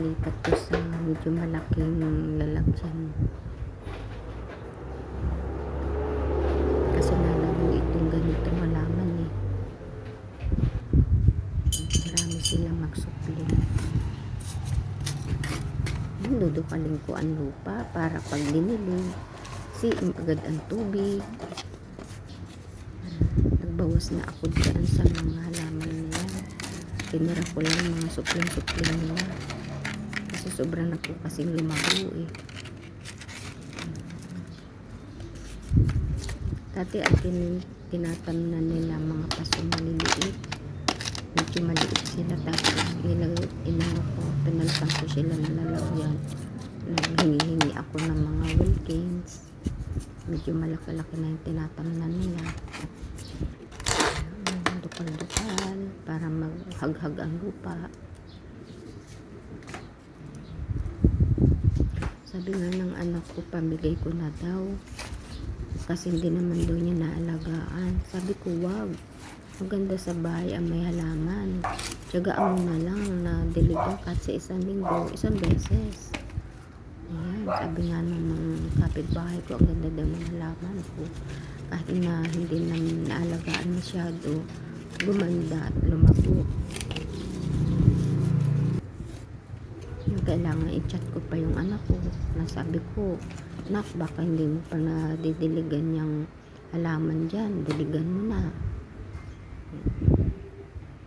ilipat ko sa medyo malaking lalagyan. Kasi nalago itong ganitong halaman eh. Marami silang magsupli. Dudukalin ko ang lupa para pag dinilig, siim agad ang tubig. Nagbawas na ako dyan sa mga halaman nila. Tinira ko lang mga supling-supling nila. Kasi sobrang na po kasing lumago eh. Dati ang tinatamnan nila mga pasong maliliit. Medyo maliit sila, tapos inano ko, pinalpan ko sila na lalagyan. Naghingi-hingi ako ng mga Wilkins. Medyo malaki-laki na yung tinatamnan nila. Dukal-dukal para maghag-hag ang lupa. Sabi nga ng anak ko, pamigay ko na daw. Kasi hindi naman daw niya naalagaan. Sabi ko, wag. Maganda sa bahay ang may halaman. Tiyagaan mo na lang na diligan kahit sa isang linggo, isang beses. Ayan, sabi nga ng kapitbahay ko, ang ganda daw ng halaman ko. Kahit na hindi na naalagaan masyado, gumanda at lumago. Yung kailangan i-chat ko pa yung anak ko. Nasabi ko, nak, baka hindi mo pa nadidiligan yung halaman dyan. Diligan mo na.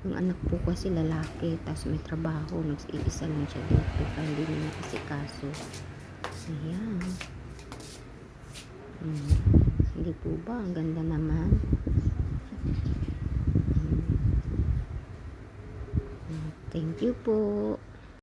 Yung anak po kasi lalaki, tapos may trabaho, nag-iisa lang siya dito, kaya hindi niya nakasikaso. Ayan. Hindi po ba? Ang ganda naman. Thank you po.